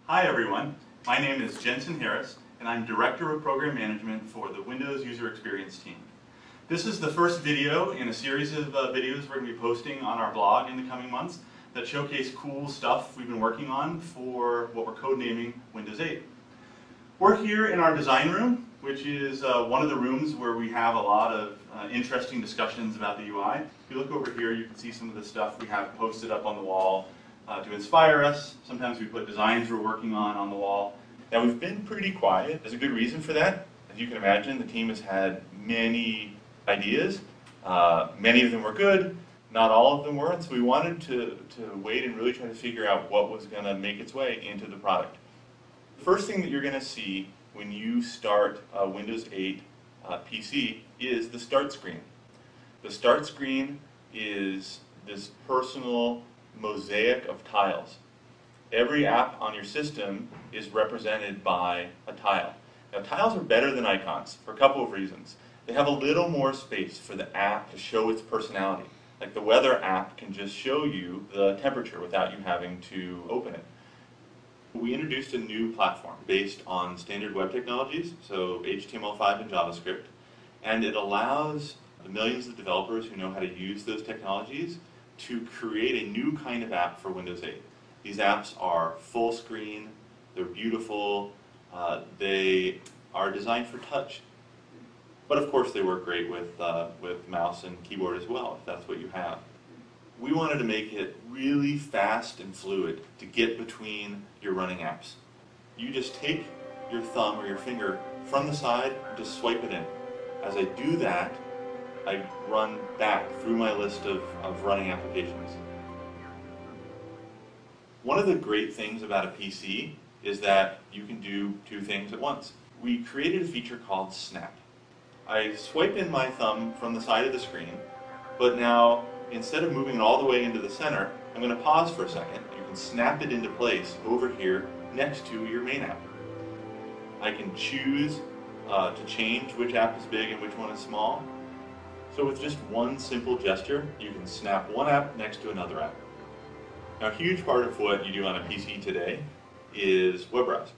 Hi everyone, my name is Jensen Harris and I'm Director of Program Management for the Windows User Experience team. This is the first video in a series of videos we're going to be posting on our blog in the coming months that showcase cool stuff we've been working on for what we're codenaming Windows 8. We're here in our design room, which is one of the rooms where we have a lot of interesting discussions about the UI. If you look over here, you can see some of the stuff we have posted up on the wall to inspire us. Sometimes we put designs we're working on the wall. Now we've been pretty quiet. There's a good reason for that. As you can imagine, the team has had many ideas. Many of them were good, not all of them were, and so we wanted to wait and really try to figure out what was going to make its way into the product. The first thing that you're going to see when you start a Windows 8 PC is the start screen. The start screen is this personal mosaic of tiles. Every app on your system is represented by a tile. Now, tiles are better than icons for a couple of reasons. They have a little more space for the app to show its personality. Like the weather app can just show you the temperature without you having to open it. We introduced a new platform based on standard web technologies, so HTML5 and JavaScript, and it allows the millions of developers who know how to use those technologies to create a new kind of app for Windows 8. These apps are full screen, they're beautiful, they are designed for touch. But of course they work great with mouse and keyboard as well, if that's what you have. We wanted to make it really fast and fluid to get between your running apps. You just take your thumb or your finger from the side and just swipe it in. As I do that, I run back through my list of running applications. One of the great things about a PC is that you can do two things at once. We created a feature called Snap. I swipe in my thumb from the side of the screen, but now instead of moving it all the way into the center, I'm going to pause for a second. You can snap it into place over here next to your main app. I can choose to change which app is big and which one is small. So with just one simple gesture, you can snap one app next to another app. Now, a huge part of what you do on a PC today is web browse.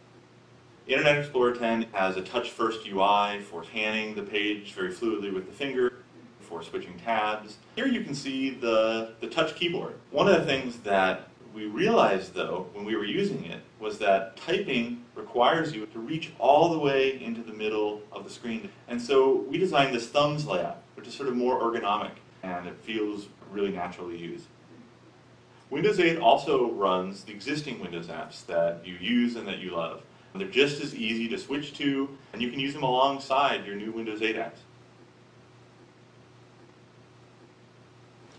Internet Explorer 10 has a touch-first UI for panning the page very fluidly with the finger, for switching tabs. Here you can see the touch keyboard. One of the things that we realized, though, when we were using it, was that typing requires you to reach all the way into the middle of the screen. And so we designed this thumbs layout, which is sort of more ergonomic, and it feels really natural to use. Windows 8 also runs the existing Windows apps that you use and that you love. They're just as easy to switch to, and you can use them alongside your new Windows 8 apps.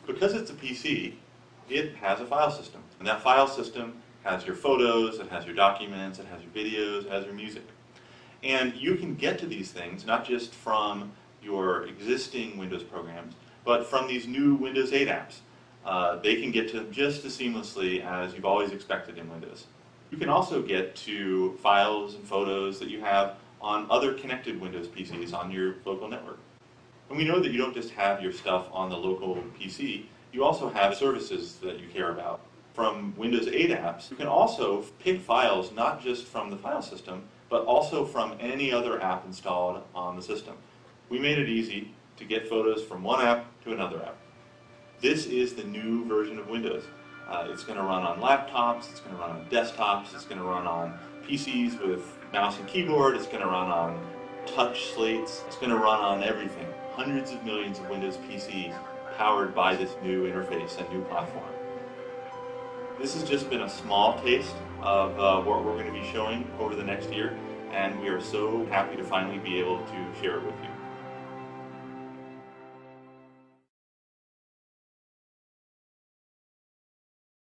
Because it's a PC, it has a file system. And that file system has your photos, it has your documents, it has your videos, it has your music. And you can get to these things not just from your existing Windows programs, but from these new Windows 8 apps. They can get to them just as seamlessly as you've always expected in Windows. You can also get to files and photos that you have on other connected Windows PCs on your local network. And we know that you don't just have your stuff on the local PC, you also have services that you care about. From Windows 8 apps, you can also pick files not just from the file system, but also from any other app installed on the system. We made it easy to get photos from one app to another app. This is the new version of Windows. It's going to run on laptops, it's going to run on desktops, it's going to run on PCs with mouse and keyboard, it's going to run on touch slates, it's going to run on everything. Hundreds of millions of Windows PCs powered by this new interface and new platform. This has just been a small taste of what we're going to be showing over the next year, and we are so happy to finally be able to share it with you.